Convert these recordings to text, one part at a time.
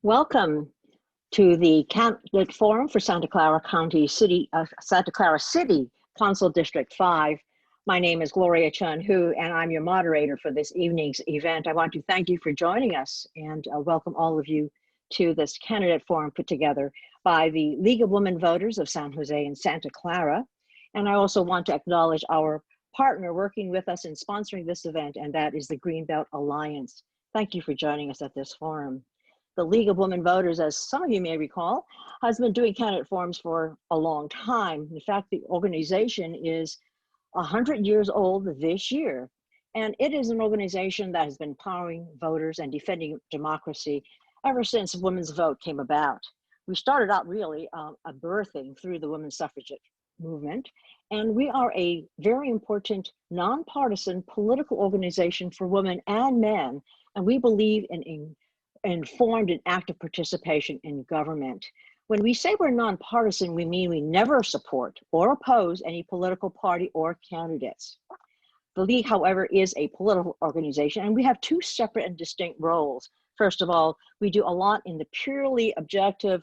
Welcome to the Candidate Forum for Santa Clara City Council District 5. My name is Gloria Chun-Hu, and I'm your moderator for this evening's event. I want to thank you for joining us and welcome all of you to this candidate forum put together by the League of Women Voters of San Jose and Santa Clara. And I also want to acknowledge our partner working with us in sponsoring this event, and that is the Greenbelt Alliance. Thank you for joining us at this forum. The League of Women Voters, as some of you may recall, has been doing candidate forums for a long time. In fact, the organization is 100 years old this year, and it is an organization that has been empowering voters and defending democracy ever since women's vote came about. We started out really a birthing through the women's suffragette movement, and we are a very important nonpartisan political organization for women and men, and we believe in informed and active participation in government. When we say we're nonpartisan, we mean we never support or oppose any political party or candidates. The League, however, is a political organization, and we have two separate and distinct roles. First of all, we do a lot in the purely objective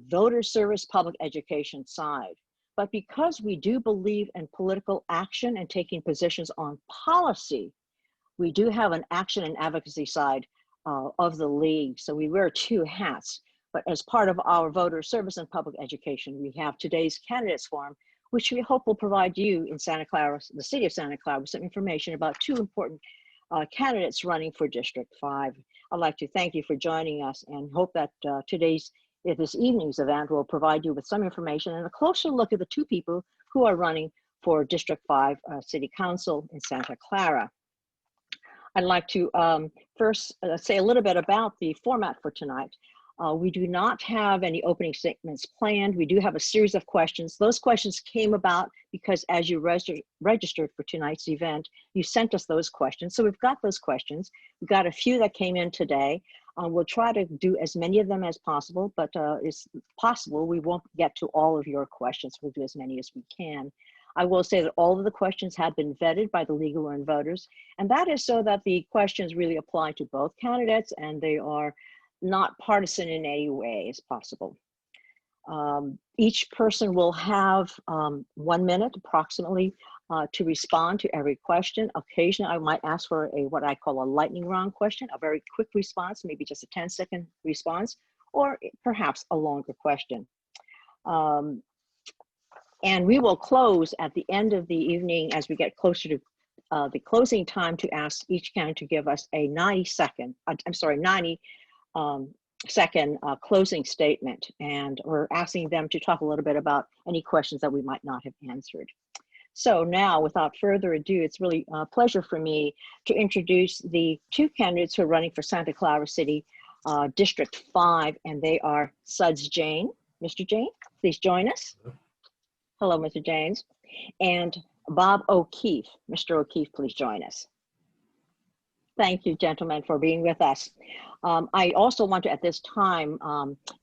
voter service public education side. But because we do believe in political action and taking positions on policy, we do have an action and advocacy side of the League. So we wear two hats, but as part of our voter service and public education, we have today's candidates forum, which we hope will provide you in Santa Clara, the city of Santa Clara, with some information about two important candidates running for District 5. I'd like to thank you for joining us and hope that this evening's event will provide you with some information and a closer look at the two people who are running for District 5 City Council in Santa Clara. I'd like to first say a little bit about the format for tonight. We do not have any opening statements planned. We do have a series of questions. Those questions came about because as you registered for tonight's event, you sent us those questions. So we've got those questions. We've got a few that came in today. We'll try to do as many of them as possible, but it's possible we won't get to all of your questions. We'll do as many as we can. I will say that all of the questions have been vetted by the League of Women Voters, and that is so that the questions really apply to both candidates and they are not partisan in any way as possible. Each person will have 1 minute approximately to respond to every question. Occasionally, I might ask for what I call a lightning round question, a very quick response, maybe just a 10-second response, or perhaps a longer question. And we will close at the end of the evening as we get closer to the closing time to ask each candidate to give us a 90-second closing statement. And we're asking them to talk a little bit about any questions that we might not have answered. So now, without further ado, it's really a pleasure for me to introduce the two candidates who are running for Santa Clara City District 5, and they are Suds Jain. Mr. Jain, please join us. Hello, Mr. James. And Bob O'Keefe. Mr. O'Keefe, please join us. Thank you, gentlemen, for being with us. I also want to, at this time,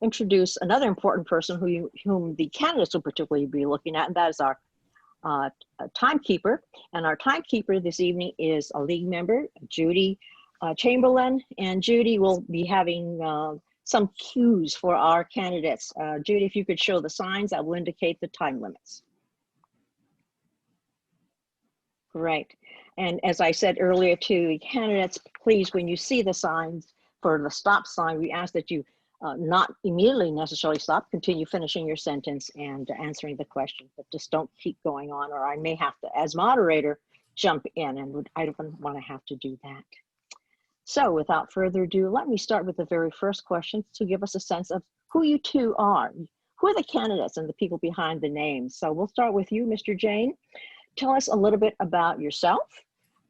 introduce another important person whom the candidates will particularly be looking at, and that is our timekeeper. And our timekeeper this evening is a League member, Judy Chamberlain, and Judy will be having some cues for our candidates. Judy, if you could show the signs that will indicate the time limits. Great. And as I said earlier to the candidates, please, when you see the signs for the stop sign, we ask that you not immediately necessarily stop, continue finishing your sentence and answering the question, but just don't keep going on, or I may have to, as moderator, jump in, and I don't want to have to do that. So without further ado, let me start with the very first question to give us a sense of who you two are. Who are the candidates and the people behind the names? So we'll start with you, Mr. Jain. Tell us a little bit about yourself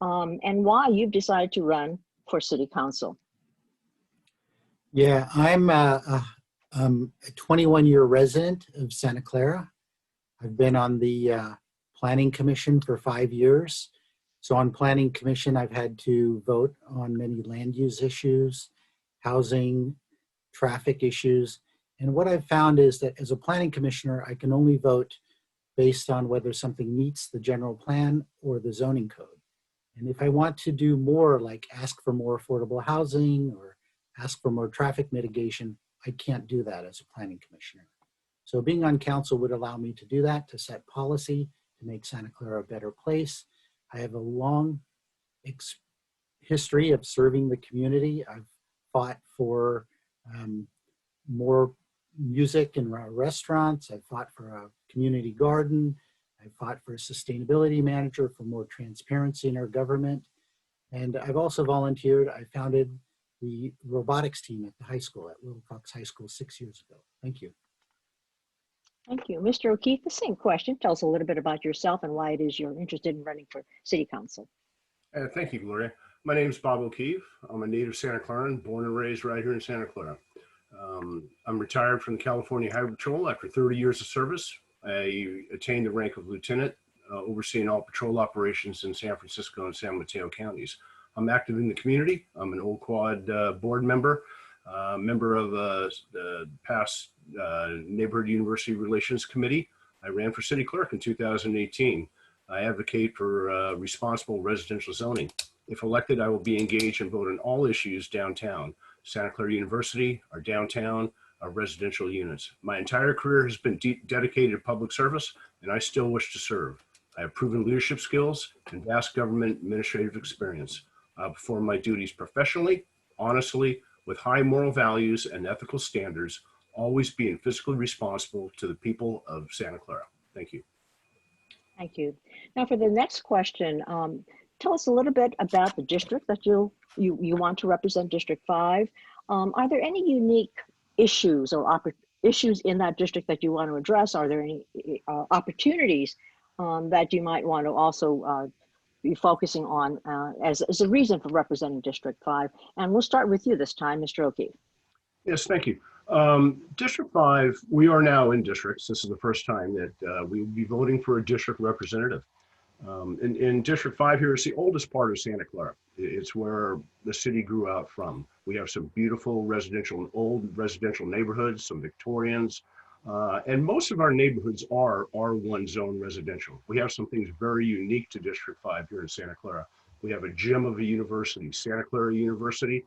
and why you've decided to run for City Council. Yeah, I'm a 21-year resident of Santa Clara. I've been on the Planning Commission for 5 years. So on Planning Commission, I've had to vote on many land use issues, housing, traffic issues. And what I've found is that as a planning commissioner, I can only vote based on whether something meets the general plan or the zoning code. And if I want to do more, like ask for more affordable housing or ask for more traffic mitigation. I can't do that as a planning commissioner. So being on council would allow me to do that, to set policy, to make Santa Clara a better place. I have a long history of serving the community. I've fought for more music in our restaurants. I fought for a community garden. I fought for a sustainability manager, for more transparency in our government. And I've also volunteered. I founded the robotics team at the high school, at Little Fox High School 6 years ago. Thank you. Thank you. Mr. O'Keefe, the same question. Tell us a little bit about yourself and why it is you're interested in running for city council. Thank you, Gloria. My name is Bob O'Keefe. I'm a native Santa Claran, born and raised right here in Santa Clara. I'm retired from the California Highway Patrol after 30 years of service. I attained the rank of lieutenant, overseeing all patrol operations in San Francisco and San Mateo counties. I'm active in the community. I'm an Old Quad board member, member of the past Neighborhood University Relations Committee. I ran for city clerk in 2018. I advocate for responsible residential zoning. If elected, I will be engaged and vote on all issues downtown, Santa Clara University, our downtown, our residential units. My entire career has been dedicated to public service, and I still wish to serve. I have proven leadership skills and vast government administrative experience. I perform my duties professionally, honestly, with high moral values and ethical standards, always being fiscally responsible to the people of Santa Clara. Thank you. Thank you. Now for the next question, tell us a little bit about the district that you want to represent, District 5. Are there any unique issues or issues in that district that you want to address? Are there any opportunities that you might want to also be focusing on as a reason for representing District 5? And we'll start with you this time, Mr. O'Keefe. Yes, thank you. District 5, we are now in districts. This is the first time that we will be voting for a district representative. In District 5 here is the oldest part of Santa Clara. It's where the city grew out from. We have some beautiful old residential neighborhoods, some Victorians, and most of our neighborhoods are R1 zone residential. We have some things very unique to District 5 here in Santa Clara. We have a gem of a university, Santa Clara University.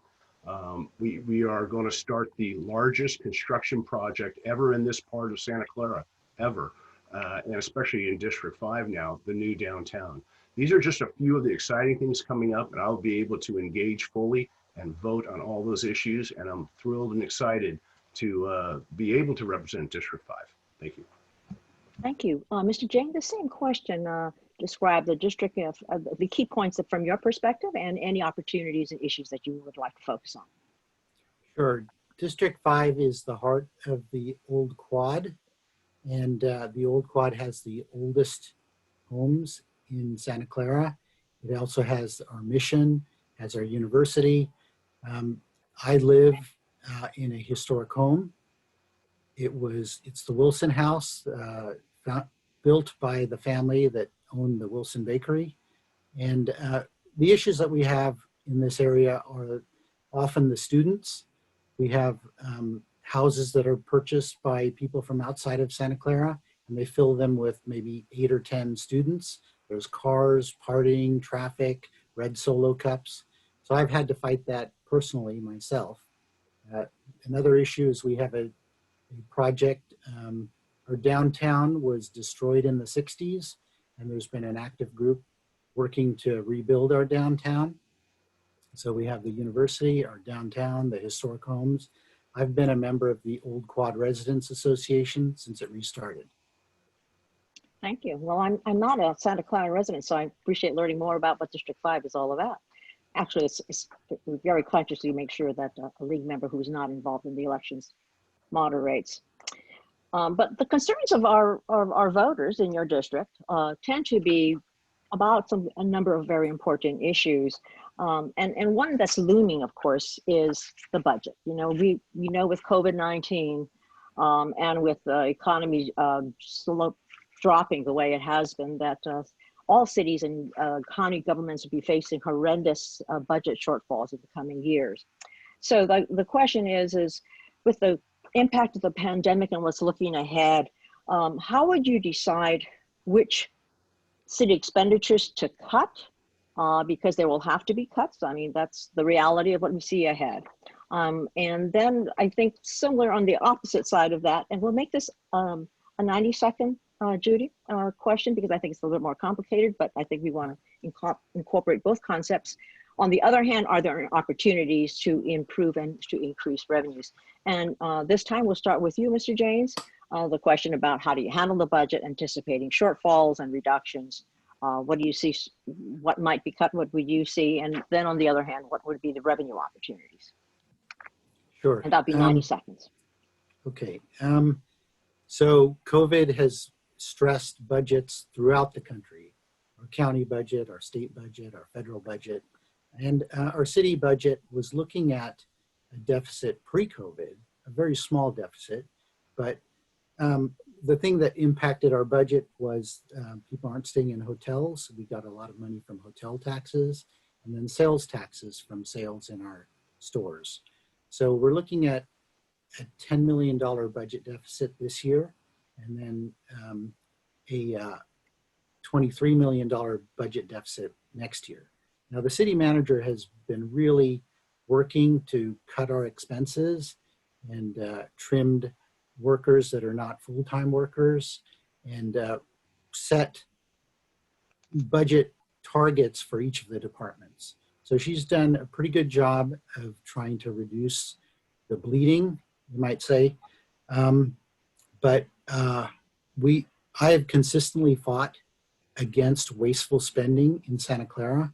We are going to start the largest construction project ever in this part of Santa Clara, ever. And especially in District 5 now, the new downtown. These are just a few of the exciting things coming up, and I'll be able to engage fully and vote on all those issues. And I'm thrilled and excited to be able to represent District 5. Thank you. Thank you. Mr. Jain, the same question. Describe the district, the key points from your perspective and any opportunities and issues that you would like to focus on. Sure. District 5 is the heart of the Old Quad. And the Old Quad has the oldest homes in Santa Clara. It also has our mission, has our university. I live in a historic home. It's the Wilson House, built by the family that owned the Wilson Bakery. And the issues that we have in this area are often the students. We have houses that are purchased by people from outside of Santa Clara, and they fill them with maybe 8 or 10 students. There's cars, partying, traffic, red Solo cups. So I've had to fight that personally myself. Another issue is we have a project. Our downtown was destroyed in the 60s, and there's been an active group working to rebuild our downtown. So we have the university, our downtown, the historic homes. I've been a member of the Old Quad Residents Association since it restarted. Thank you. Well, I'm not a Santa Clara resident, so I appreciate learning more about what District 5 is all about. Actually, we very consciously make sure that a league member who is not involved in the elections moderates. But the concerns of our voters in your district tend to be about a number of very important issues. And one that's looming, of course, is the budget. You know, we know with COVID-19 and with the economy dropping the way it has been, that all cities and county governments will be facing horrendous budget shortfalls in the coming years. So the question is with the impact of the pandemic and what's looking ahead, how would you decide which city expenditures to cut? Because there will have to be cuts. I mean, that's the reality of what we see ahead. And then I think similar on the opposite side of that, and we'll make this a 90-second, Judy, question, because I think it's a little bit more complicated, but I think we want to incorporate both concepts. On the other hand, are there opportunities to improve and to increase revenues? And this time we'll start with you, Mr. James. The question about how do you handle the budget, anticipating shortfalls and reductions. What do you see, what might be cut, what would you see? And then on the other hand, what would be the revenue opportunities? Sure. And that'll be 90 seconds. Okay. So COVID has stressed budgets throughout the country, our county budget, our state budget, our federal budget, and our city budget was looking at a deficit pre-COVID, a very small deficit, but the thing that impacted our budget was people aren't staying in hotels. We got a lot of money from hotel taxes and then sales taxes from sales in our stores. So we're looking at a $10 million budget deficit this year, and then a $23 million budget deficit next year. Now, the city manager has been really working to cut our expenses and trimmed workers that are not full-time workers and set budget targets for each of the departments. So she's done a pretty good job of trying to reduce the bleeding, you might say. But I have consistently fought against wasteful spending in Santa Clara.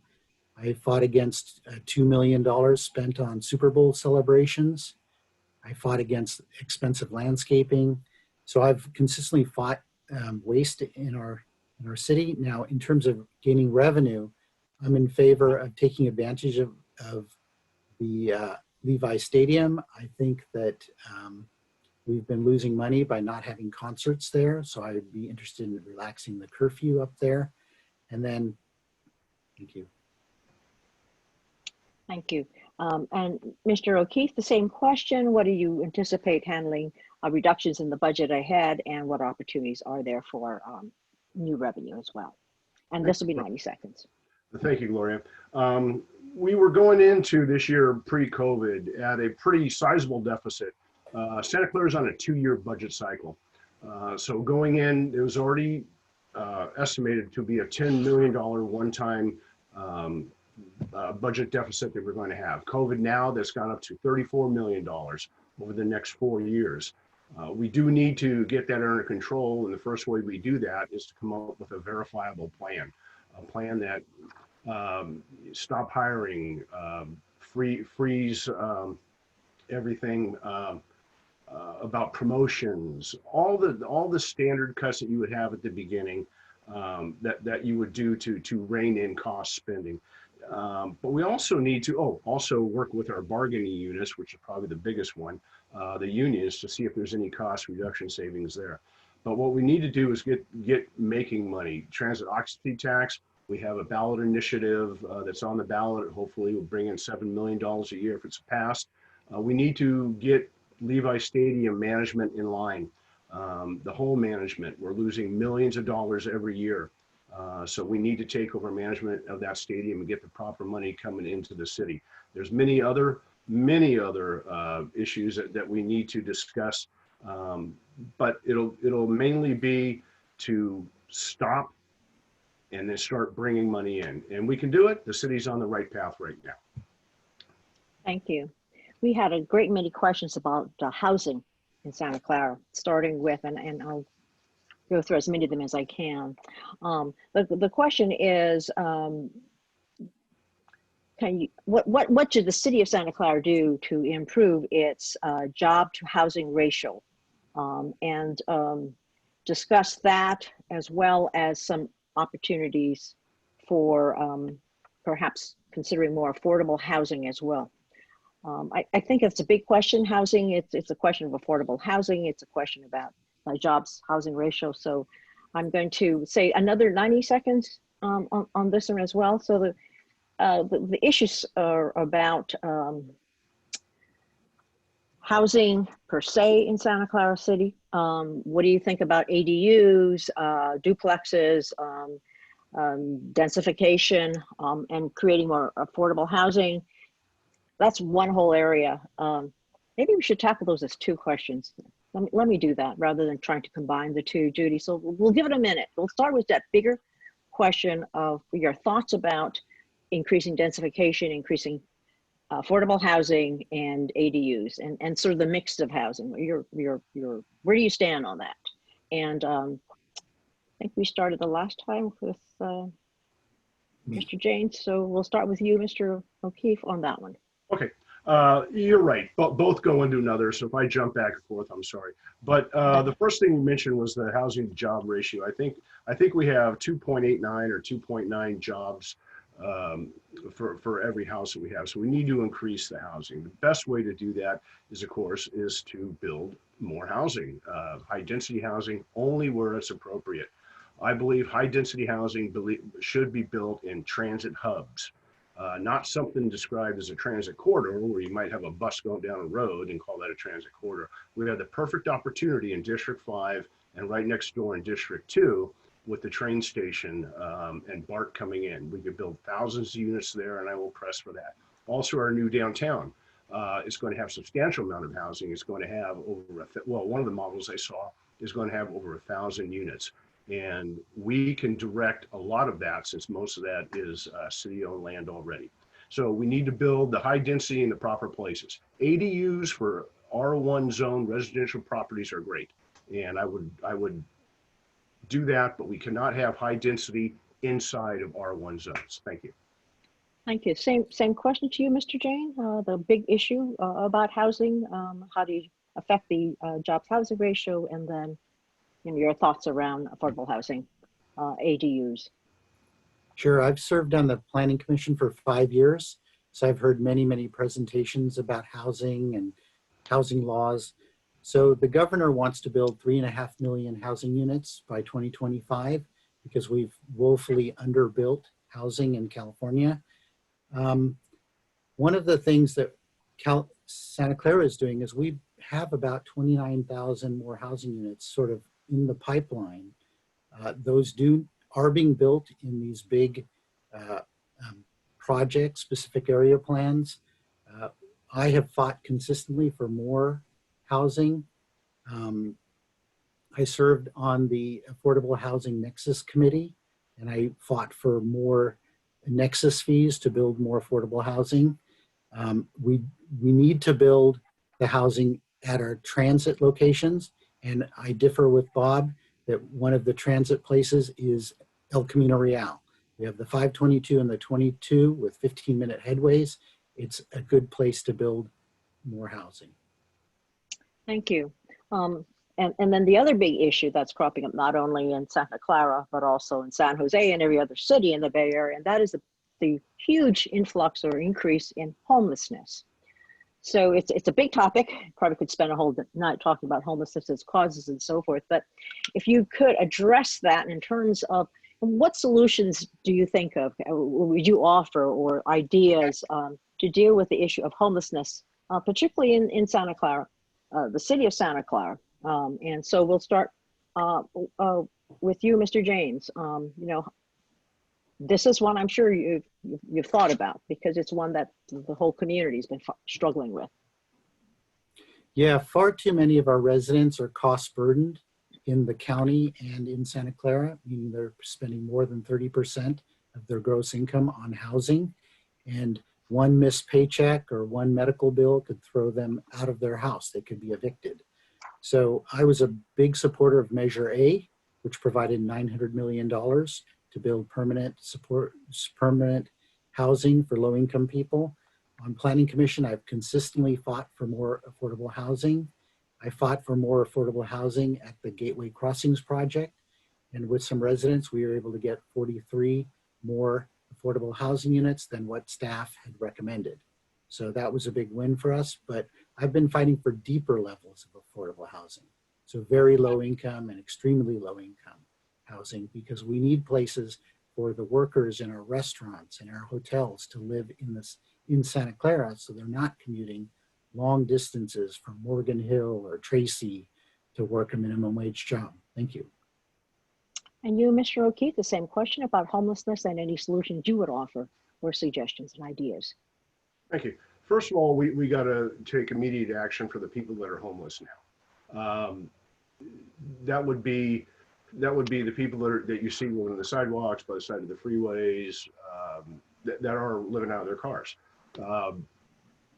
I fought against $2 million spent on Super Bowl celebrations. I fought against expensive landscaping. So I've consistently fought waste in our city. Now, in terms of gaining revenue, I'm in favor of taking advantage of the Levi Stadium. I think that we've been losing money by not having concerts there. So I would be interested in relaxing the curfew up there. And then, thank you. Thank you. And Mr. O'Keefe, the same question. What do you anticipate handling reductions in the budget ahead, and what opportunities are there for new revenue as well? And this will be 90 seconds. Thank you, Gloria. We were going into this year pre-COVID at a pretty sizable deficit. Santa Clara is on a 2-year budget cycle. So going in, it was already estimated to be a $10 million one-time budget deficit that we're going to have. COVID now, that's gone up to $34 million over the next 4 years. We do need to get that under control, and the first way we do that is to come up with a verifiable plan, a plan that stop hiring, freeze everything about promotions, all the standard cuts that you would have at the beginning that you would do to rein in cost spending. But we also need to also work with our bargaining units, which is probably the biggest one, the unions, to see if there's any cost reduction savings there. But what we need to do is get making money. Transit occupancy tax, we have a ballot initiative that's on the ballot. Hopefully we'll bring in $7 million a year if it's passed. We need to get Levi Stadium management in line. The whole management, we're losing millions of dollars every year. So we need to take over management of that stadium and get the proper money coming into the city. There's many other issues that we need to discuss, but it'll mainly be to stop and then start bringing money in. And we can do it. The city's on the right path right now. Thank you. We had a great many questions about housing in Santa Clara, starting with, and I'll go through as many of them as I can. The question is, what should the city of Santa Clara do to improve its job to housing ratio, and discuss that, as well as some opportunities for perhaps considering more affordable housing as well. I think it's a big question, housing. It's a question of affordable housing. It's a question about jobs housing ratio. So I'm going to say another 90 seconds on this one as well. So the issues are about housing per se in Santa Clara City. What do you think about ADUs, duplexes, densification, and creating more affordable housing? that's one whole area. Maybe we should tackle those as two questions. Let me do that rather than trying to combine the two, Judy. So we'll give it a minute. We'll start with that bigger question of your thoughts about increasing densification, increasing affordable housing and ADUs, and sort of the mix of housing. Where do you stand on that? And I think we started the last time with Mr. Jain, so we'll start with you, Mr. O'Keefe, on that one. Okay, you're right. Both go into another. So if I jump back and forth, I'm sorry. But the first thing you mentioned was the housing to job ratio. I think we have 2.89 or 2.9 jobs for every house that we have. So we need to increase the housing. The best way to do that is, of course, is to build more housing, high density housing, only where it's appropriate. I believe high density housing should be built in transit hubs, not something described as a transit corridor where you might have a bus going down a road and call that a transit corridor. We have the perfect opportunity in District 5 and right next door in District 2 with the train station and BART coming in. We could build thousands of units there, and I will press for that. Also, our new downtown is going to have a substantial amount of housing. It's going to have over, one of the models I saw is going to have over 1,000 units. And we can direct a lot of that since most of that is city-owned land already. So we need to build the high density in the proper places. ADUs for R1 zone residential properties are great. And I would do that, but we cannot have high density inside of R1 zones. Thank you. Thank you. Same question to you, Mr. Jain. The big issue about housing, how do you affect the jobs housing ratio, and then your thoughts around affordable housing, ADUs? Sure. I've served on the Planning Commission for 5 years, so I've heard many presentations about housing and housing laws. So the governor wants to build 3.5 million housing units by 2025 because we've woefully underbuilt housing in California. One of the things that Santa Clara is doing is we have about 29,000 more housing units sort of in the pipeline. Those are being built in these big projects, specific area plans. I have fought consistently for more housing. I served on the Affordable Housing Nexus Committee, and I fought for more nexus fees to build more affordable housing. We need to build the housing at our transit locations, and I differ with Bob that one of the transit places is El Camino Real. We have the 522 and the 22 with 15-minute headways. It's a good place to build more housing. Thank you. And then the other big issue that's cropping up not only in Santa Clara, but also in San Jose and every other city in the Bay Area, and that is the huge influx or increase in homelessness. So it's a big topic. Probably could spend a whole night talking about homelessness, its causes and so forth. But if you could address that in terms of what solutions do you think of, would you offer, or ideas to deal with the issue of homelessness, particularly in Santa Clara, the city of Santa Clara? And so we'll start with you, Mr. James. This is one I'm sure you've thought about, because it's one that the whole community has been struggling with. Yeah, far too many of our residents are cost burdened in the county and in Santa Clara, meaning they're spending more than 30% of their gross income on housing. And one missed paycheck or one medical bill could throw them out of their house. They could be evicted. So I was a big supporter of Measure A, which provided $900 million to build permanent housing for low-income people. On Planning Commission, I've consistently fought for more affordable housing. I fought for more affordable housing at the Gateway Crossings project. And with some residents, we were able to get 43 more affordable housing units than what staff had recommended. So that was a big win for us, but I've been fighting for deeper levels of affordable housing. So very low income and extremely low income housing, because we need places for the workers in our restaurants and our hotels to live in Santa Clara, so they're not commuting long distances from Morgan Hill or Tracy to work a minimum wage job. Thank you. And you, Mr. O'Keefe, the same question about homelessness and any solutions you would offer or suggestions and ideas. Thank you. First of all, we got to take immediate action for the people that are homeless now. That would be the people that you see on the sidewalks, by the side of the freeways, that are living out of their cars.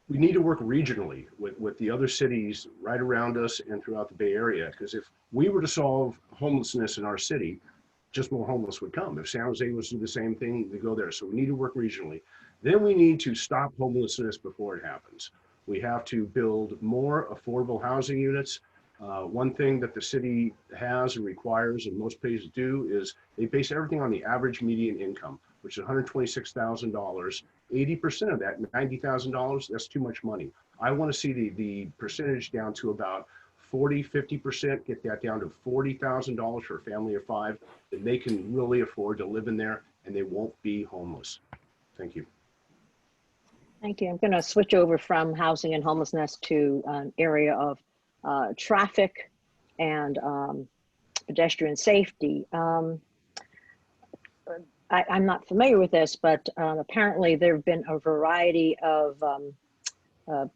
We need to work regionally with the other cities right around us and throughout the Bay Area, because if we were to solve homelessness in our city, just more homeless would come. If San Jose was to do the same thing, we go there. So we need to work regionally. Then we need to stop homelessness before it happens. We have to build more affordable housing units. One thing that the city has and requires, and most places do, is they base everything on the average median income, which is $126,000. 80% of that, $90,000, that's too much money. I want to see the percentage down to about 40, 50%, get that down to $40,000 for a family of 5, then they can really afford to live in there and they won't be homeless. Thank you. Thank you. I'm going to switch over from housing and homelessness to an area of traffic and pedestrian safety. I'm not familiar with this, but apparently there have been a variety of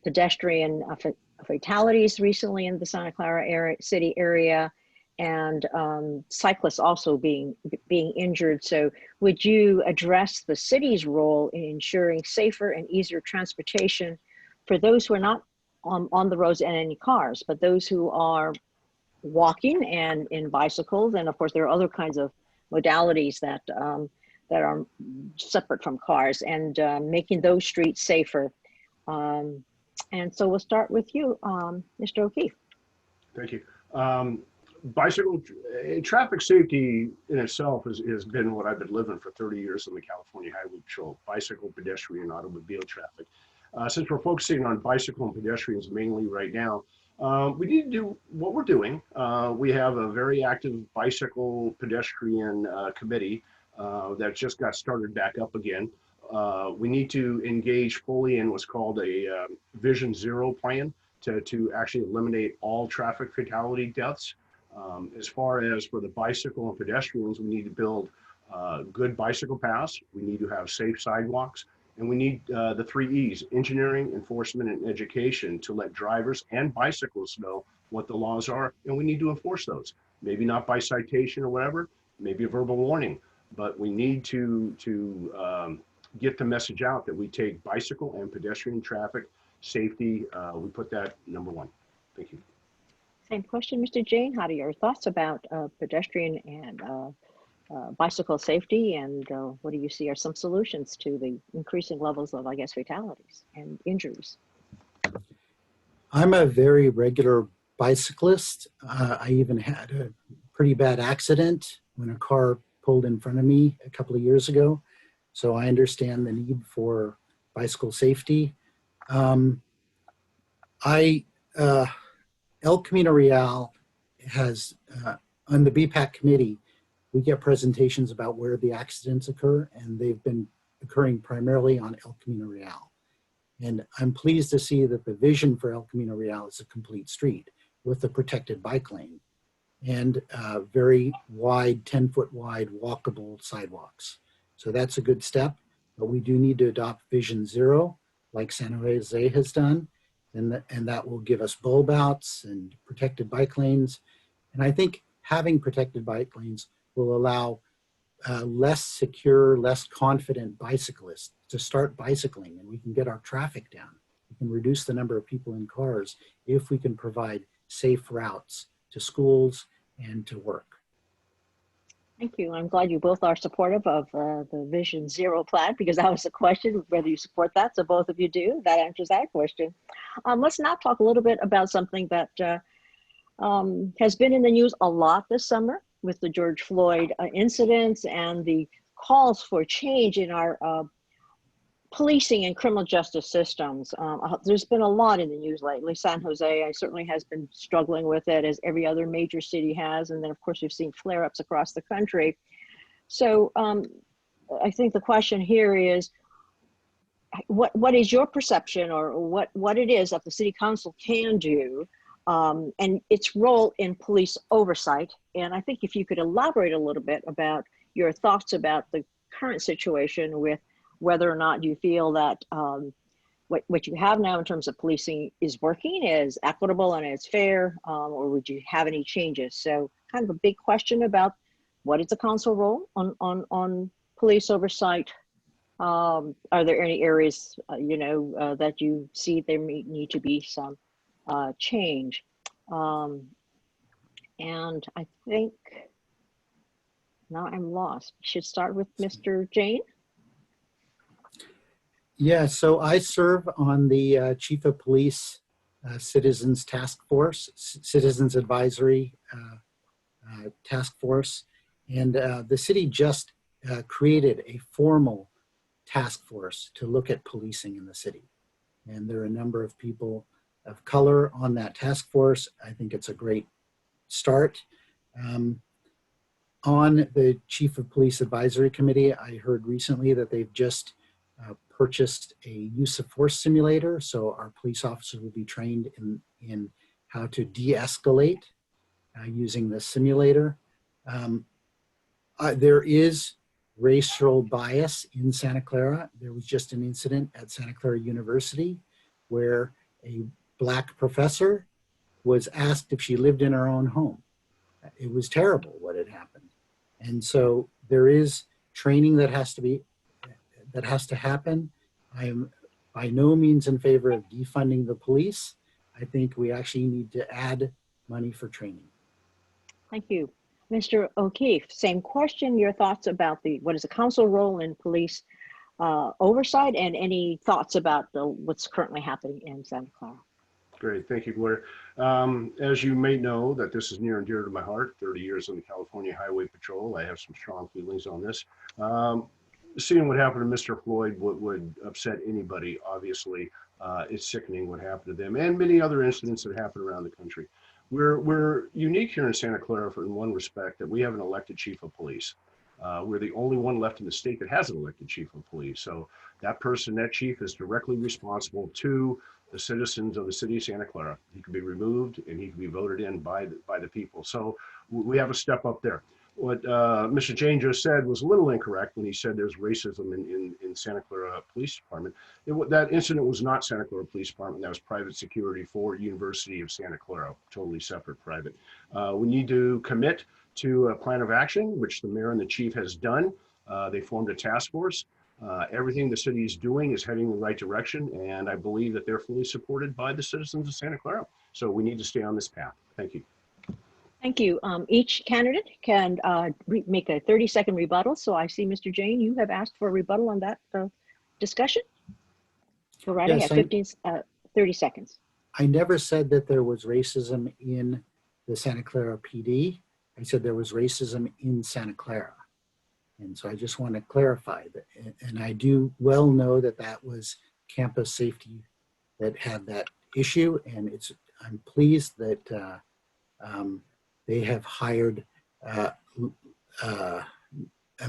pedestrian fatalities recently in the Santa Clara city area, and cyclists also being injured. So would you address the city's role in ensuring safer and easier transportation for those who are not on the roads and any cars, but those who are walking and in bicycles? And of course, there are other kinds of modalities that are separate from cars, and making those streets safer. And so we'll start with you, Mr. O'Keefe. Thank you. Bicycle traffic safety in itself has been what I've been living for 30 years on the California Highway Patrol: bicycle, pedestrian, automobile traffic. Since we're focusing on bicycle and pedestrians mainly right now, we need to do what we're doing. We have a very active bicycle pedestrian committee that just got started back up again. We need to engage fully in what's called a Vision Zero plan to actually eliminate all traffic fatality deaths. As far as for the bicycle and pedestrians, we need to build good bicycle paths. We need to have safe sidewalks. And we need the 3 E's: engineering, enforcement, and education, to let drivers and bicyclists know what the laws are. And we need to enforce those. Maybe not by citation or whatever, maybe a verbal warning, but we need to get the message out that we take bicycle and pedestrian traffic safety. We put that #1. Thank you. Same question, Mr. Jain. How are your thoughts about pedestrian and bicycle safety, and what do you see are some solutions to the increasing levels of, I guess, fatalities and injuries? I'm a very regular bicyclist. I even had a pretty bad accident when a car pulled in front of me a couple of years ago. So I understand the need for bicycle safety. El Camino Real has, on the BPAC committee, we get presentations about where the accidents occur, and they've been occurring primarily on El Camino Real. And I'm pleased to see that the vision for El Camino Real is a complete street with a protected bike lane and very wide, 10-foot wide walkable sidewalks. So that's a good step, but we do need to adopt Vision Zero, like San Jose has done, and that will give us bulb outs and protected bike lanes. And I think having protected bike lanes will allow less secure, less confident bicyclists to start bicycling, and we can get our traffic down. We can reduce the number of people in cars if we can provide safe routes to schools and to work. Thank you. I'm glad you both are supportive of the Vision Zero plan, because that was a question, whether you support that. So both of you do. That answers that question. Let's now talk a little bit about something that has been in the news a lot this summer with the George Floyd incidents and the calls for change in our policing and criminal justice systems. There's been a lot in the news lately. San Jose certainly has been struggling with it, as every other major city has. And then, of course, we've seen flare-ups across the country. So I think the question here is, what is your perception, or what it is that the city council can do, and its role in police oversight? And I think if you could elaborate a little bit about your thoughts about the current situation, with whether or not you feel that what you have now in terms of policing is working, is equitable and is fair, or would you have any changes? So kind of a big question about what is the council role on police oversight. Are there any areas, that you see there may need to be some change? And I think now I'm lost. Should start with Mr. Jain. Yeah, so I serve on the Chief of Police Citizens Task Force, Citizens Advisory Task Force. And the city just created a formal task force to look at policing in the city. And there are a number of people of color on that task force. I think it's a great start. On the Chief of Police Advisory Committee, I heard recently that they've just purchased a use of force simulator. So our police officers will be trained in how to de-escalate using the simulator. There is racial bias in Santa Clara. There was just an incident at Santa Clara University where a Black professor was asked if she lived in her own home. It was terrible what had happened. And so there is training that has to happen. I am by no means in favor of defunding the police. I think we actually need to add money for training. Thank you. Mr. O'Keefe, same question, your thoughts about what is the council role in police oversight, and any thoughts about what's currently happening in Santa Clara? Great, thank you, Gloria. As you may know, that this is near and dear to my heart. 30 years on the California Highway Patrol. I have some strong feelings on this. Seeing what happened to Mr. Floyd would upset anybody, obviously. It's sickening what happened to them and many other incidents that happen around the country. We're unique here in Santa Clara in one respect, that we have an elected chief of police. We're the only one left in the state that has an elected chief of police. So that chief is directly responsible to the citizens of the city of Santa Clara. He can be removed and he can be voted in by the people. So we have a step up there. What Mr. Jain just said was a little incorrect when he said there's racism in Santa Clara Police Department. That incident was not Santa Clara Police Department. That was private security for University of Santa Clara, totally separate, private. We need to commit to a plan of action, which the mayor and the chief has done. They formed a task force. Everything the city is doing is heading in the right direction, and I believe that they're fully supported by the citizens of Santa Clara. So we need to stay on this path. Thank you. Thank you. Each candidate can make a 30-second rebuttal. So I see, Mr. Jain, you have asked for a rebuttal on that discussion. Go right ahead, 30 seconds. I never said that there was racism in the Santa Clara PD. I said there was racism in Santa Clara. And so I just want to clarify that. And I do well know that that was campus safety that had that issue. And I'm pleased that they have hired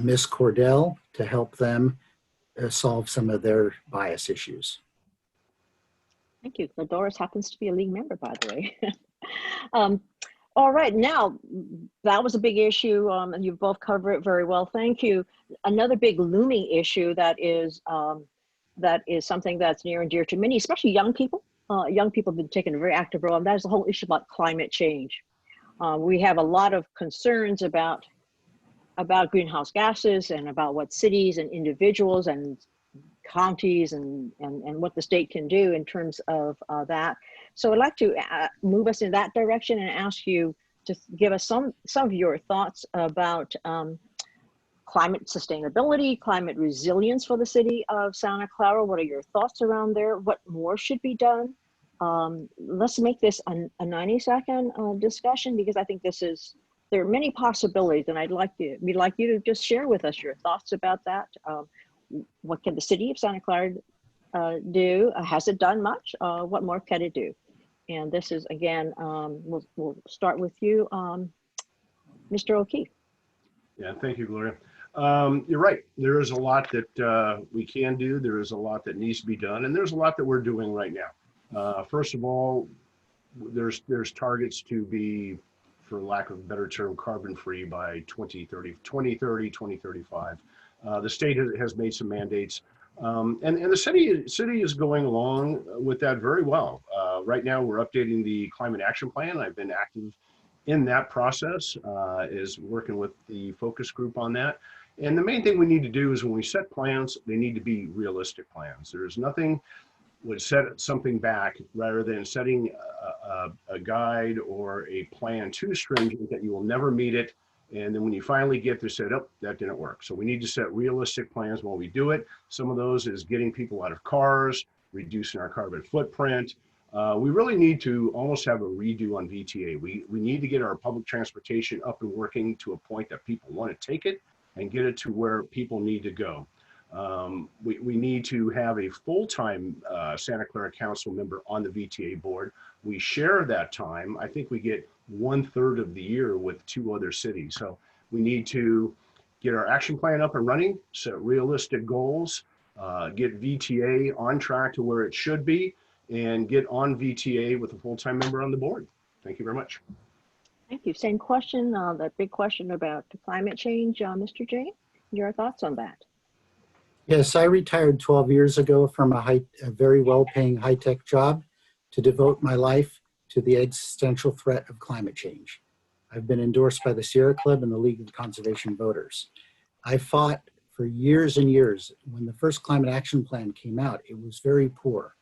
Miss Cordell to help them solve some of their bias issues. Thank you. Doris happens to be a league member, by the way. All right, now that was a big issue, and you've both covered it very well. Thank you. Another big looming issue that is something that's near and dear to many, especially young people. Young people have been taking a very active role, and that is the whole issue about climate change. We have a lot of concerns about greenhouse gases and about what cities and individuals and counties and what the state can do in terms of that. So I'd like to move us in that direction and ask you to give us some of your thoughts about climate sustainability, climate resilience for the city of Santa Clara. What are your thoughts around there? What more should be done? Let's make this a 90-second discussion, because I think there are many possibilities, and we'd like you to just share with us your thoughts about that. What can the city of Santa Clara do? Has it done much? What more can it do? And this is, again, we'll start with you, Mr. O'Keefe. Yeah, thank you, Gloria. You're right. There is a lot that we can do. There is a lot that needs to be done, and there's a lot that we're doing right now. First of all, there's targets to be, for lack of a better term, carbon-free by 2030, 2035. The state has made some mandates. And the city is going along with that very well. Right now, we're updating the climate action plan. I've been active in that process, is working with the focus group on that. And the main thing we need to do is when we set plans, they need to be realistic plans. There's nothing would set something back rather than setting a guide or a plan too stringent that you will never meet it. And then when you finally get there, said, oh, that didn't work. So we need to set realistic plans while we do it. Some of those is getting people out of cars, reducing our carbon footprint. We really need to almost have a redo on VTA. We need to get our public transportation up and working to a point that people want to take it and get it to where people need to go. We need to have a full-time Santa Clara council member on the VTA board. We share that time. I think we get 1/3 of the year with 2 other cities. So we need to get our action plan up and running, set realistic goals, get VTA on track to where it should be, and get on VTA with a full-time member on the board. Thank you very much. Thank you. Same question, that big question about the climate change, Mr. Jain. Your thoughts on that? Yes, I retired 12 years ago from a very well-paying high-tech job to devote my life to the existential threat of climate change. I've been endorsed by the Sierra Club and the League of Conservation Voters. I fought for years and years. When the first climate action plan came out, it was very poor.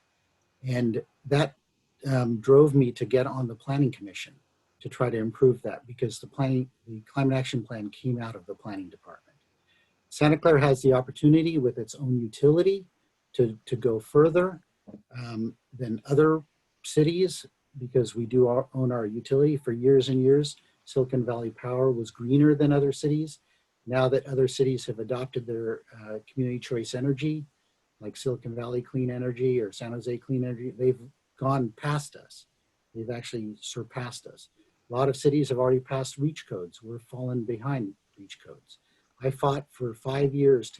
And that drove me to get on the Planning Commission to try to improve that, because the climate action plan came out of the planning department. Santa Clara has the opportunity with its own utility to go further than other cities, because we do own our utility. For years and years, Silicon Valley Power was greener than other cities. Now that other cities have adopted their community choice energy, like Silicon Valley Clean Energy or San Jose Clean Energy, they've gone past us. They've actually surpassed us. A lot of cities have already passed REACH codes. We're fallen behind REACH codes. I fought for 5 years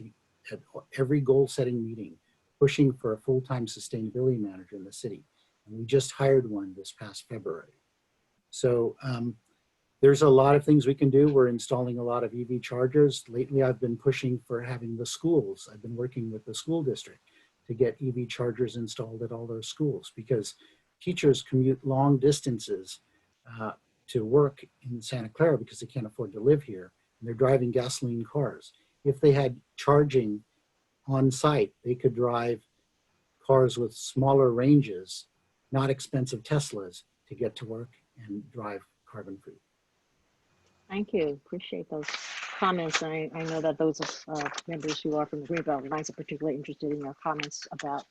at every goal-setting meeting, pushing for a full-time sustainability manager in the city. And we just hired one this past February. So there's a lot of things we can do. We're installing a lot of EV chargers. Lately, I've been pushing for having the schools. I've been working with the school district to get EV chargers installed at all their schools, because teachers commute long distances to work in Santa Clara because they can't afford to live here. And they're driving gasoline cars. If they had charging on site, they could drive cars with smaller ranges, not expensive Teslas, to get to work and drive carbon free. Thank you. Appreciate those comments. And I know that those members who are from the Greenbelt Alliance are particularly interested in your comments about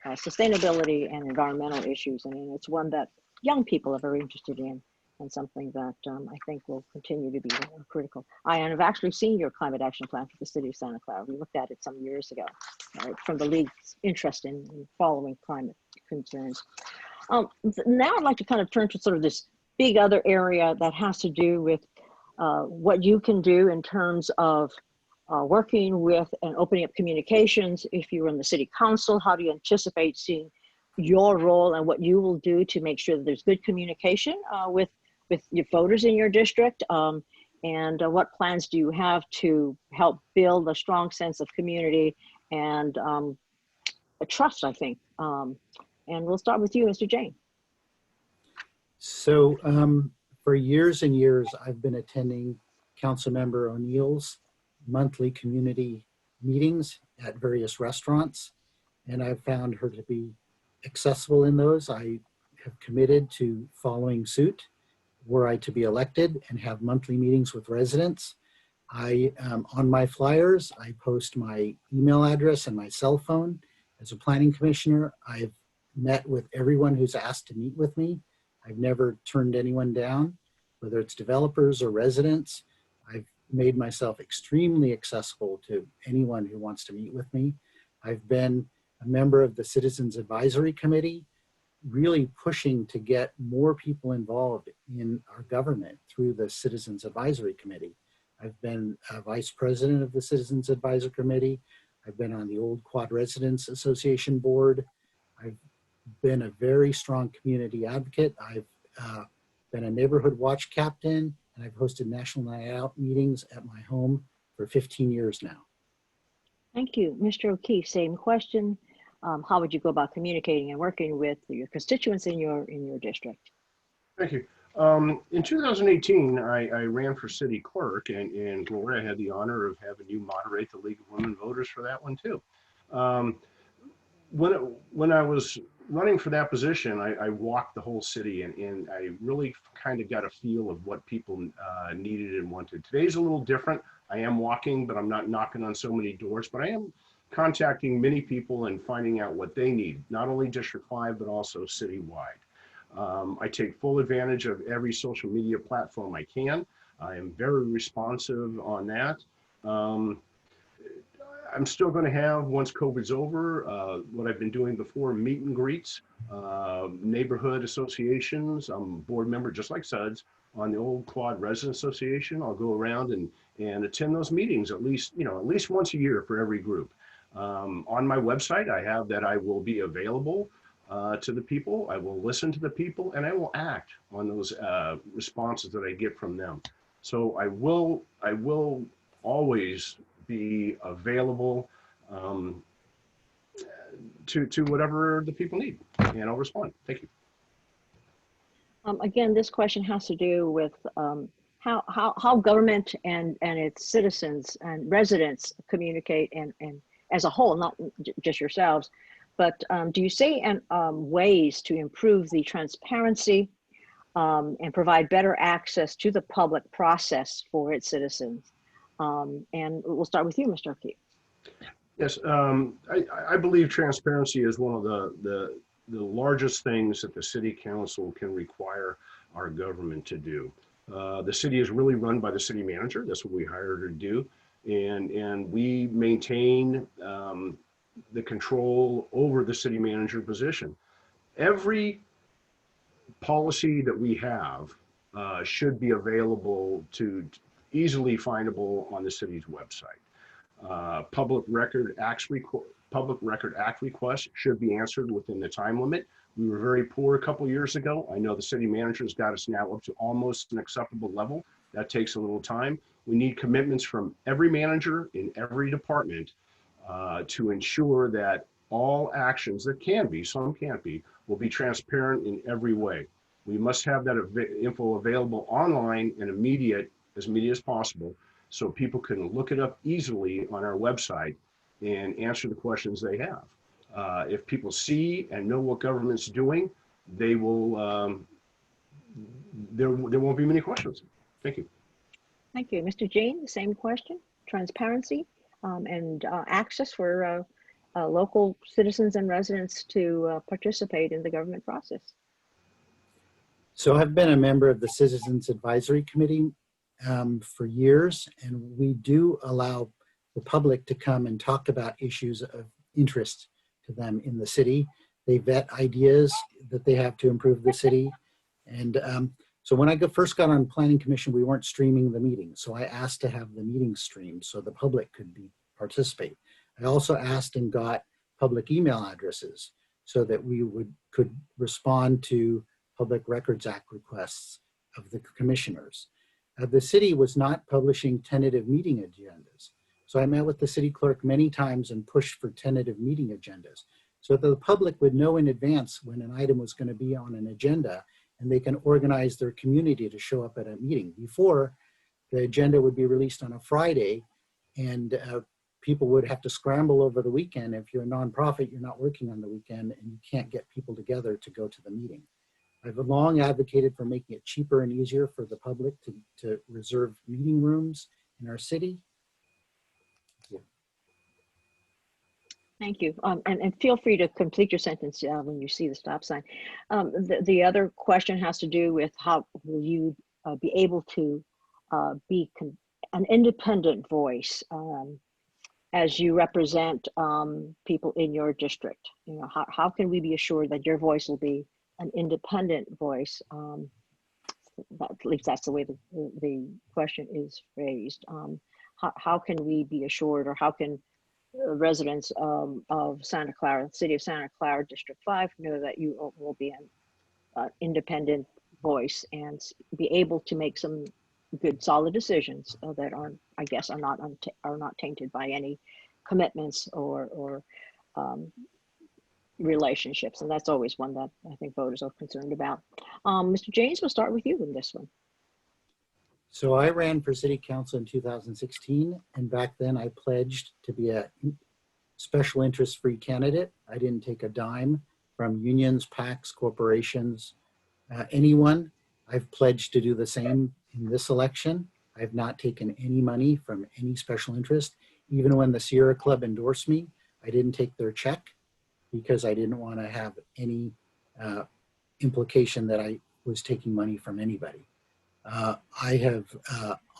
sustainability and environmental issues. And it's one that young people are very interested in, and something that I think will continue to be critical. I have actually seen your climate action plan for the city of Santa Clara. We looked at it some years ago, from the League's interest in following climate concerns. Now I'd like to kind of turn to sort of this big other area that has to do with what you can do in terms of working with and opening up communications. If you're in the city council, how do you anticipate seeing your role and what you will do to make sure that there's good communication with your voters in your district, and what plans do you have to help build a strong sense of community and a trust, I think. And we'll start with you, Mr. Jain. So for years and years, I've been attending Councilmember O'Neill's monthly community meetings at various restaurants, and I've found her to be accessible in those. I have committed to following suit were I to be elected and have monthly meetings with residents. On my flyers, I post my email address and my cell phone. As a planning commissioner, I've met with everyone who's asked to meet with me. I've never turned anyone down, whether it's developers or residents. I've made myself extremely accessible to anyone who wants to meet with me. I've been a member of the Citizens Advisory Committee, really pushing to get more people involved in our government through the Citizens Advisory Committee. I've been a vice president of the Citizens Advisory Committee. I've been on the Old Quad Residents Association board. I've been a very strong community advocate. I've been a neighborhood watch captain, and I've hosted National Night Out meetings at my home for 15 years now. Thank you. Mr. O'Keefe, same question. How would you go about communicating and working with your constituents in your district? Thank you. In 2018, I ran for city clerk, and Gloria had the honor of having you moderate the League of Women Voters for that one too. When I was running for that position, I walked the whole city, and I really kind of got a feel of what people needed and wanted. Today's a little different. I am walking, but I'm not knocking on so many doors, but I am contacting many people and finding out what they need, not only District 5, but also citywide. I take full advantage of every social media platform I can. I am very responsive on that. I'm still going to have, once COVID's over, what I've been doing before, meet and greets, neighborhood associations. I'm a board member, just like Suds, on the Old Quad Resident Association. I'll go around and attend those meetings at least once a year for every group. On my website, I have that I will be available to the people. I will listen to the people, and I will act on those responses that I get from them. So I will always be available to whatever the people need, and I'll respond. Thank you. Again, this question has to do with how government and its citizens and residents communicate and as a whole, not just yourselves, but do you see ways to improve the transparency and provide better access to the public process for its citizens? And we'll start with you, Mr. O'Keefe. Yes, I believe transparency is one of the largest things that the city council can require our government to do. The city is really run by the city manager. That's what we hired her to do. And we maintain the control over the city manager position. Every policy that we have should be available to easily findable on the city's website. Public Record Act requests should be answered within the time limit. We were very poor a couple years ago. I know the city manager's got us now up to almost an acceptable level. That takes a little time. We need commitments from every manager in every department to ensure that all actions that can be, some can't be, will be transparent in every way. We must have that info available online and immediate as possible, so people can look it up easily on our website and answer the questions they have. If people see and know what government's doing, they will, there won't be many questions. Thank you. Thank you. Mr. Jain, the same question, transparency and access for local citizens and residents to participate in the government process. So I've been a member of the Citizens Advisory Committee for years, and we do allow the public to come and talk about issues of interest to them in the city. They vet ideas that they have to improve the city. And so when I first got on Planning Commission, we weren't streaming the meetings. So I asked to have the meetings streamed so the public could participate. I also asked and got public email addresses so that we could respond to Public Records Act requests of the commissioners. The city was not publishing tentative meeting agendas. So I met with the city clerk many times and pushed for tentative meeting agendas so that the public would know in advance when an item was going to be on an agenda, and they can organize their community to show up at a meeting. Before, the agenda would be released on a Friday, and people would have to scramble over the weekend. If you're a nonprofit, you're not working on the weekend, and you can't get people together to go to the meeting. I've long advocated for making it cheaper and easier for the public to reserve meeting rooms in our city. Thank you. And feel free to complete your sentence when you see the stop sign. The other question has to do with how will you be able to be an independent voice as you represent people in your district? You know, how can we be assured that your voice will be an independent voice? At least that's the way the question is phrased. How can we be assured, or how can residents of Santa Clara, City of Santa Clara, District 5, know that you will be an independent voice and be able to make some good, solid decisions that are, I guess, are not tainted by any commitments or relationships, and that's always one that I think voters are concerned about. Mr. James, we'll start with you in this one. So I ran for city council in 2016, and back then I pledged to be a special interest free candidate. I didn't take a dime from unions, PACs, corporations, anyone. I've pledged to do the same in this election. I've not taken any money from any special interest. Even when the Sierra Club endorsed me, I didn't take their check because I didn't want to have any implication that I was taking money from anybody. I have,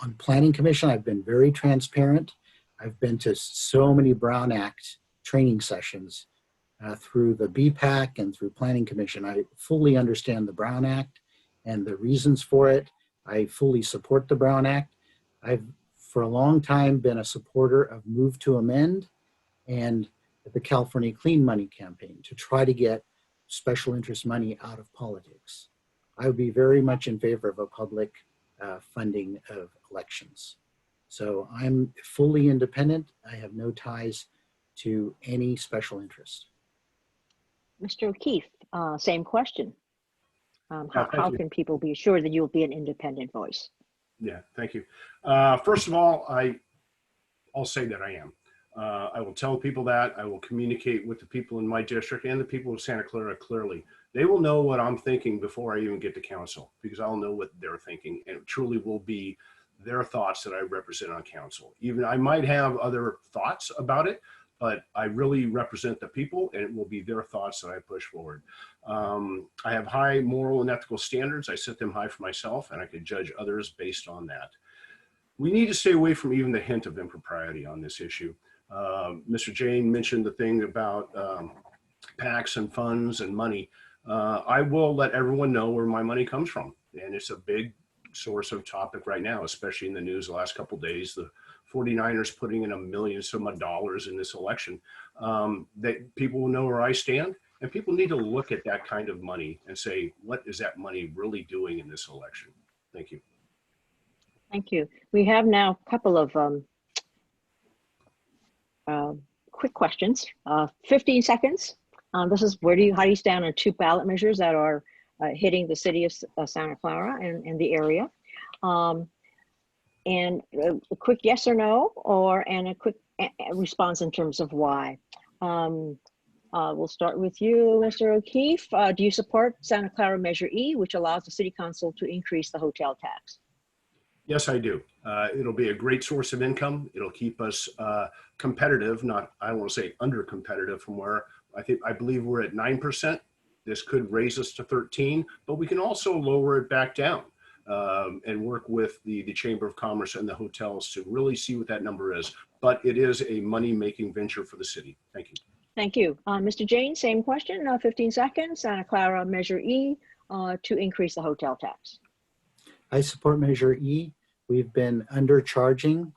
on Planning Commission, I've been very transparent. I've been to so many Brown Act training sessions through the BPAC and through Planning Commission. I fully understand the Brown Act and the reasons for it. I fully support the Brown Act. I've, for a long time, been a supporter of Move to Amend and the California Clean Money campaign to try to get special interest money out of politics. I would be very much in favor of a public funding of elections. So I'm fully independent. I have no ties to any special interest. Mr. O'Keefe, same question. How you. can people be assured that you'll be an independent voice? Yeah, thank you. First of all, I'll say that I am. I will tell people that. I will communicate with the people in my district and the people of Santa Clara clearly. They will know what I'm thinking before I even get to council, because I'll know what they're thinking, and it truly will be their thoughts that I represent on council. Even I might have other thoughts about it, but I really represent the people, and it will be their thoughts that I push forward. I have high moral and ethical standards. I set them high for myself, and I can judge others based on that. We need to stay away from even the hint of impropriety on this issue. Mr. Jain mentioned the thing about PACs and funds and money. I will let everyone know where my money comes from, and it's a big source of topic right now, especially in the news the last couple of days. The 49ers putting in $1 million some odd dollars in this election. That people will know where I stand, and people need to look at that kind of money and say, what is that money really doing in this election? Thank you. Thank you. We have now a couple of quick questions. 15 seconds. This is how do you stand on 2 ballot measures that are hitting the city of Santa Clara and the area? And a quick yes or no, and a quick response in terms of why. We'll start with you, Mr. O'Keefe. Do you support Santa Clara Measure E, which allows the city council to increase the hotel tax? Yes, I do. It'll be a great source of income. It'll keep us competitive, I don't want to say under competitive from where I believe we're at 9%. This could raise us to 13, but we can also lower it back down and work with the Chamber of Commerce and the hotels to really see what that number is. But it is a money-making venture for the city. Thank you. Thank you. Mr. Jain, same question, 15 seconds. Santa Clara Measure E to increase the hotel tax. I support Measure E. We've been undercharging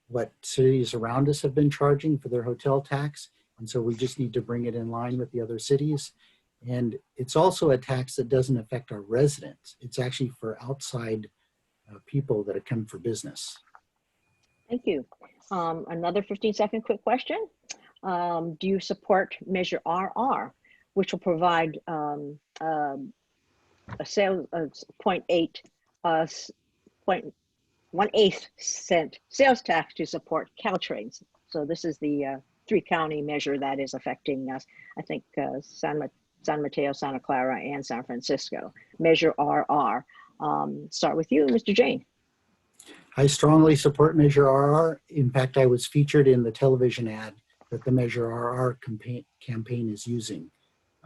what cities around us have been charging for their hotel tax. And so we just need to bring it in line with the other cities. And it's also a tax that doesn't affect our residents. It's actually for outside people that have come for business. Thank you. Another 15-second quick question. Do you support Measure RR, which will provide a sales 0.1/8 cent sales tax to support Caltrains? So this is the 3-county measure that is affecting us. I think San Mateo, Santa Clara, and San Francisco. Measure RR. Start with you, Mr. Jain. I strongly support Measure RR. In fact, I was featured in the television ad that the Measure RR campaign is using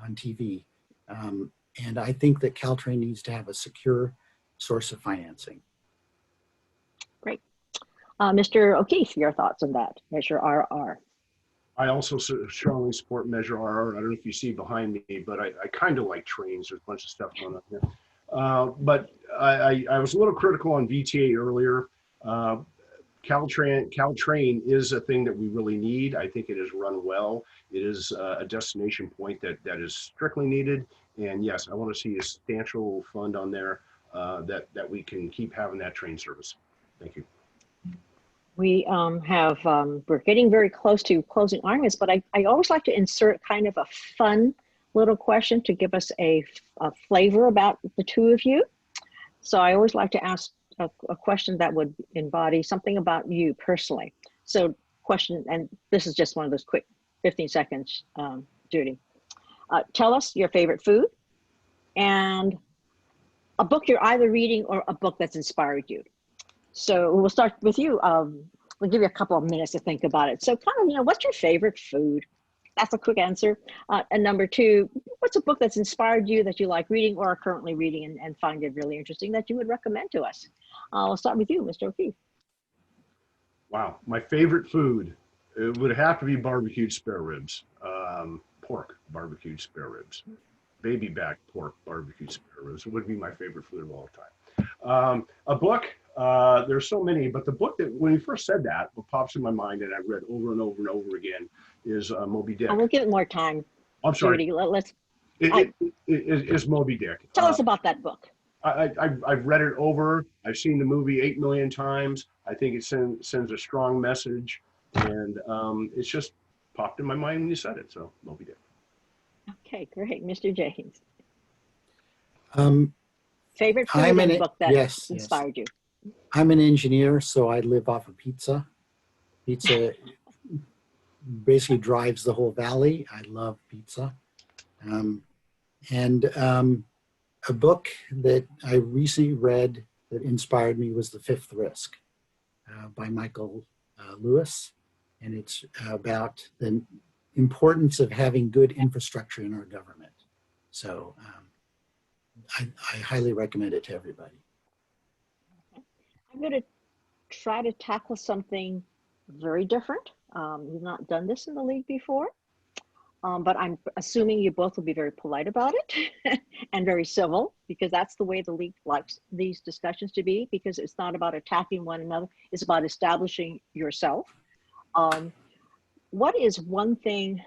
on TV. And I think that Caltrain needs to have a secure source of financing. Great. Mr. O'Keefe, your thoughts on that, Measure RR? I also strongly support Measure RR. I don't know if you see behind me, but I kind of like trains. There's a bunch of stuff going on here. But I was a little critical on VTA earlier. Caltrain is a thing that we really need. I think it is run well. It is a destination point that is strictly needed. And yes, I want to see a substantial fund on there that we can keep having that train service. Thank you. We're getting very close to closing arguments, but I always like to insert kind of a fun little question to give us a flavor about the two of you. So I always like to ask a question that would embody something about you personally. So question, and this is just one of those quick 15 seconds, Judy. Tell us your favorite food and a book you're either reading or a book that's inspired you. So we'll start with you. We'll give you a couple of minutes to think about it. So kind of, what's your favorite food? That's a quick answer. And number two, what's a book that's inspired you that you like reading or are currently reading and find it really interesting that you would recommend to us? We'll start with you, Mr. O'Keefe. Wow, my favorite food, it would have to be barbecued spare ribs, pork barbecued spare ribs, baby back pork barbecued spare ribs. It would be my favorite food of all time. A book, there's so many, but the book that when you first said that, what pops in my mind and I've read over and over and over again is Moby Dick. I will give it more time. I'm sorry. Judy, let's. It's Moby Dick. Tell us about that book. I've read it over. I've seen the movie 8 million times. I think it sends a strong message, and it's just popped in my mind when you said it. So Moby Dick. Okay, great, Mr. James. Favorite food and book that inspired you. I'm an engineer, so I live off of pizza. Pizza basically drives the whole valley. I love pizza. A book that I recently read that inspired me was The Fifth Risk by Michael Lewis. And it's about the importance of having good infrastructure in our government. So I highly recommend it to everybody. I'm going to try to tackle something very different. We've not done this in the league before, but I'm assuming you both will be very polite about it and very civil, because that's the way the league likes these discussions to be, because it's not about attacking one another. It's about establishing yourself. What is one thing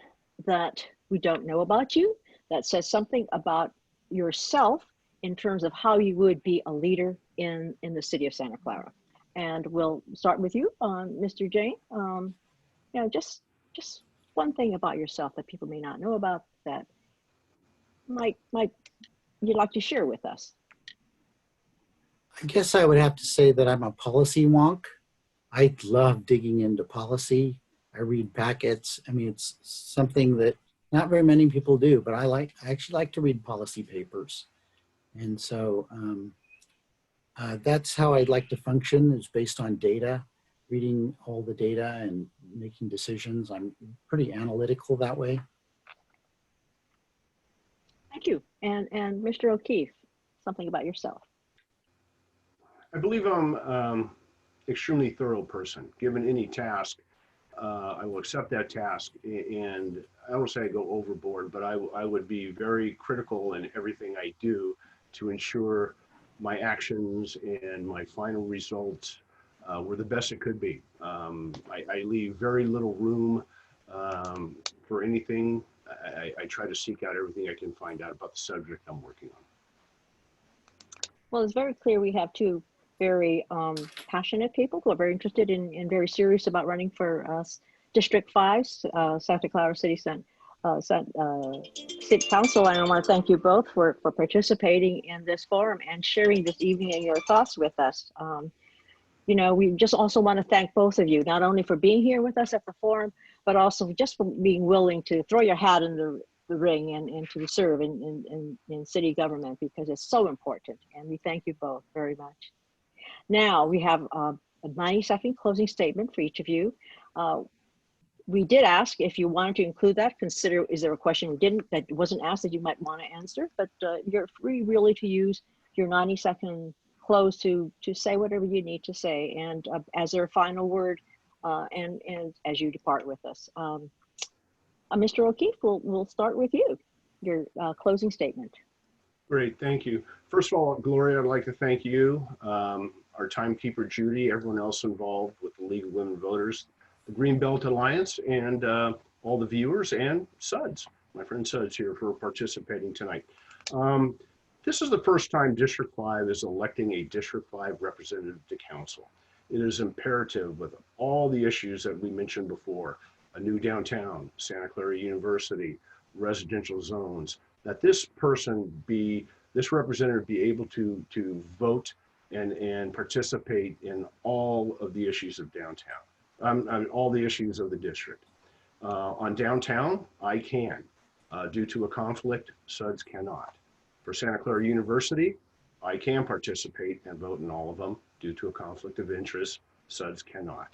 that we don't know about you that says something about yourself in terms of how you would be a leader in the city of Santa Clara? And we'll start with you, Mr. Jain. Just one thing about yourself that people may not know about that might you'd like to share with us. I guess I would have to say that I'm a policy wonk. I love digging into policy. I read packets. I mean, it's something that not very many people do, but I actually like to read policy papers. And so that's how I'd like to function, is based on data, reading all the data and making decisions. I'm pretty analytical that way. Thank you. And Mr. O'Keefe, something about yourself. I believe I'm extremely thorough person. Given any task, I will accept that task, and I don't say I go overboard, but I would be very critical in everything I do to ensure my actions and my final results were the best it could be. I leave very little room for anything. I try to seek out everything I can find out about the subject I'm working on. Well, it's very clear we have two very passionate people who are very interested and very serious about running for District 5, Santa Clara City City Council. And I want to thank you both for participating in this forum and sharing this evening and your thoughts with us. We just also want to thank both of you, not only for being here with us at the forum, but also just for being willing to throw your hat in the ring and to serve in city government, because it's so important. And we thank you both very much. Now we have a 90-second closing statement for each of you. We did ask if you wanted to include that. Consider, is there a question that wasn't asked that you might want to answer? But you're free really to use your 90-second close to say whatever you need to say, and as their final word, and as you depart with us. Mr. O'Keefe, we'll start with you. Your closing statement. Great, thank you. First of all, Gloria, I'd like to thank you, our timekeeper, Judy, everyone else involved with the League of Women Voters, the Greenbelt Alliance, and all the viewers, and Suds, my friend Suds here, for participating tonight. This is the first time District 5 is electing a District 5 representative to council. it is imperative with all the issues that we mentioned before, a new downtown, Santa Clara University, residential zones, that this representative be able to vote and participate in all of the issues of downtown, all the issues of the district. On downtown, I can. Due to a conflict, Suds cannot. For Santa Clara University, I can participate and vote in all of them. Due to a conflict of interest, Suds cannot.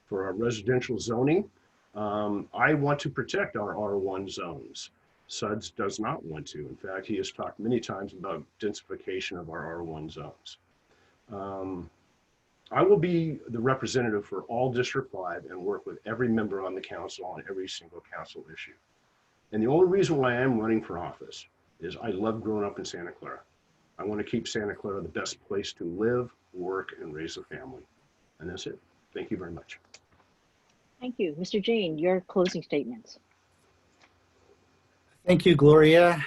For our residential zoning, I want to protect our R1 zones. Suds does not want to. In fact, he has talked many times about densification of our R1 zones. I will be the representative for all District 5 and work with every member on the council on every single council issue. And the only reason why I'm running for office is I love growing up in Santa Clara. I want to keep Santa Clara the best place to live, work, and raise a family. And that's it. Thank you very much. Thank you. Mr. Jain, your closing statements. Thank you, Gloria.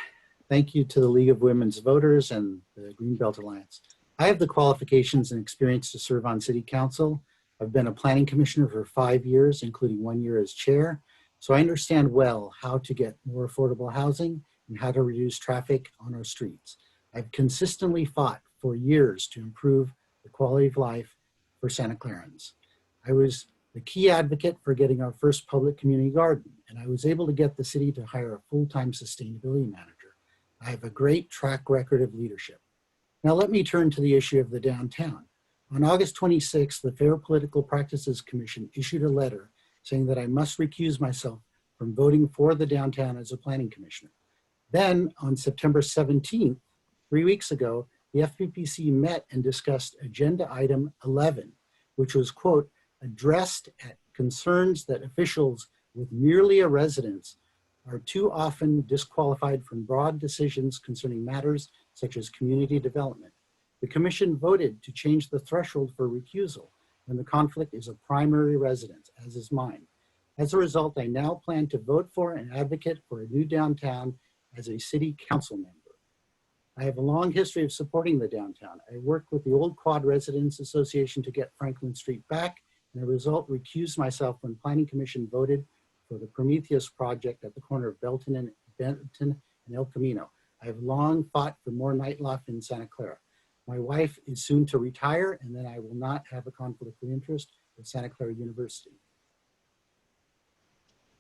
Thank you to the League of Women's Voters and the Greenbelt Alliance. I have the qualifications and experience to serve on City Council. I've been a planning commissioner for 5 years, including 1 year as chair. So I understand well how to get more affordable housing and how to reduce traffic on our streets. I've consistently fought for years to improve the quality of life for Santa Clarans. I was the key advocate for getting our first public community garden, and I was able to get the city to hire a full-time sustainability manager. I have a great track record of leadership. Now let me turn to the issue of the downtown. On August 26th, the Fair Political Practices Commission issued a letter saying that I must recuse myself from voting for the downtown as a planning commissioner. Then on September 17th, 3 weeks ago, the FPPC met and discussed agenda item 11, which was, quote, addressed at concerns that officials with merely a residence are too often disqualified from broad decisions concerning matters such as community development. The commission voted to change the threshold for recusal when the conflict is a primary residence, as is mine. As a result, I now plan to vote for and advocate for a new downtown as a city council member. I have a long history of supporting the downtown. I worked with the Old Quad Residents Association to get Franklin Street back, and as a result, recused myself when Planning Commission voted for the Prometheus project at the corner of Benton and El Camino. I have long fought for more nightlife in Santa Clara. My wife is soon to retire, and then I will not have a conflict of interest with Santa Clara University.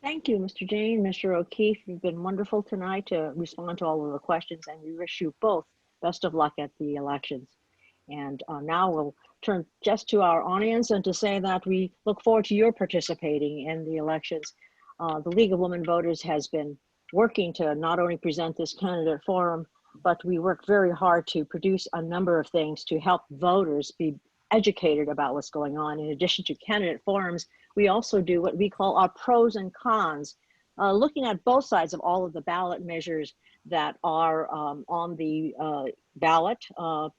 Thank you, Mr. Jain, Mr. O'Keefe. You've been wonderful tonight to respond to all of the questions, and we wish you both best of luck at the elections. And now we'll turn just to our audience and to say that we look forward to your participating in the elections. The League of Women Voters has been working to not only present this candidate forum, but we work very hard to produce a number of things to help voters be educated about what's going on. In addition to candidate forums, we also do what we call our pros and cons, looking at both sides of all of the ballot measures that are on the ballot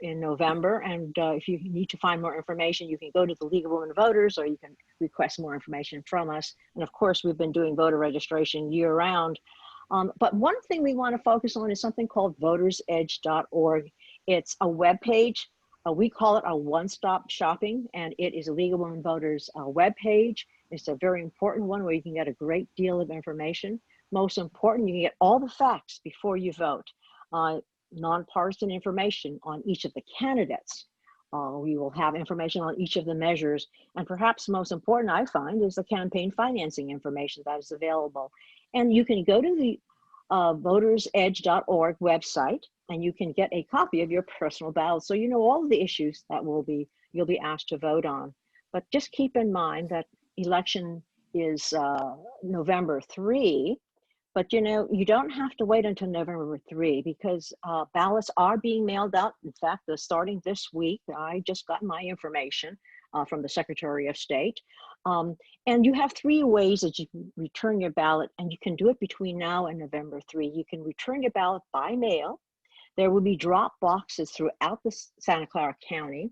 in November. And if you need to find more information, you can go to the League of Women Voters, or you can request more information from us. And of course, we've been doing voter registration year round. But one thing we want to focus on is something called votersedge.org. It's a web page. We call it a one-stop shopping, and it is a League of Women Voters web page. It's a very important one where you can get a great deal of information. Most important, you can get all the facts before you vote. Nonpartisan information on each of the candidates. We will have information on each of the measures. And perhaps most important, I find, is the campaign financing information that is available. And you can go to the votersedge.org website, and you can get a copy of your personal ballot, so you know all of the issues that you'll be asked to vote on. But just keep in mind that election is November 3, but you know, you don't have to wait until November 3 because ballots are being mailed out. In fact, starting this week, I just got my information from the Secretary of State. And you have 3 ways that you can return your ballot, and you can do it between now and November 3. You can return your ballot by mail. There will be drop boxes throughout the Santa Clara County,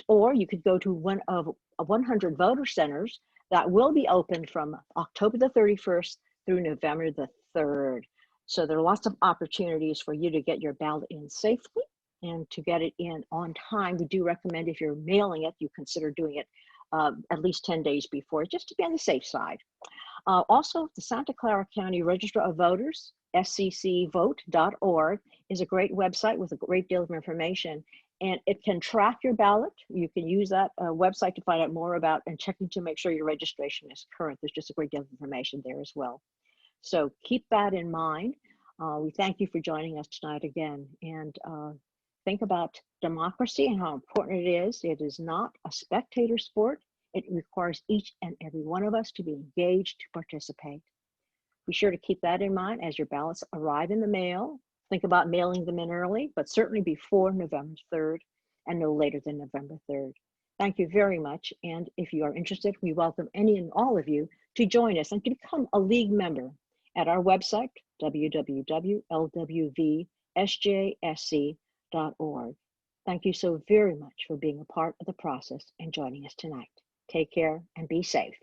or you could go to one of 100 voter centers that will be open from October the 31st through November the 3rd. So there are lots of opportunities for you to get your ballot in safely And to get it in on time, we do recommend if you're mailing it, you consider doing it at least 10 days before, just to be on the safe side. Also, the Santa Clara County Register of Voters, sccvote.org, is a great website with a great deal of information, and it can track your ballot. You can use that website to find out more about and checking to make sure your registration is current. There's just a great deal of information there as well. So keep that in mind. We thank you for joining us tonight again, and think about democracy and how important it is. It is not a spectator sport. It requires each and every one of us to be engaged to participate. Be sure to keep that in mind as your ballots arrive in the mail. Think about mailing them in early, but certainly before November 3rd and no later than November 3rd. Thank you very much. And if you are interested, we welcome any and all of you to join us and to become a league member at our website, www.lwvsjsc.org. Thank you so very much for being a part of the process and joining us tonight. Take care and be safe.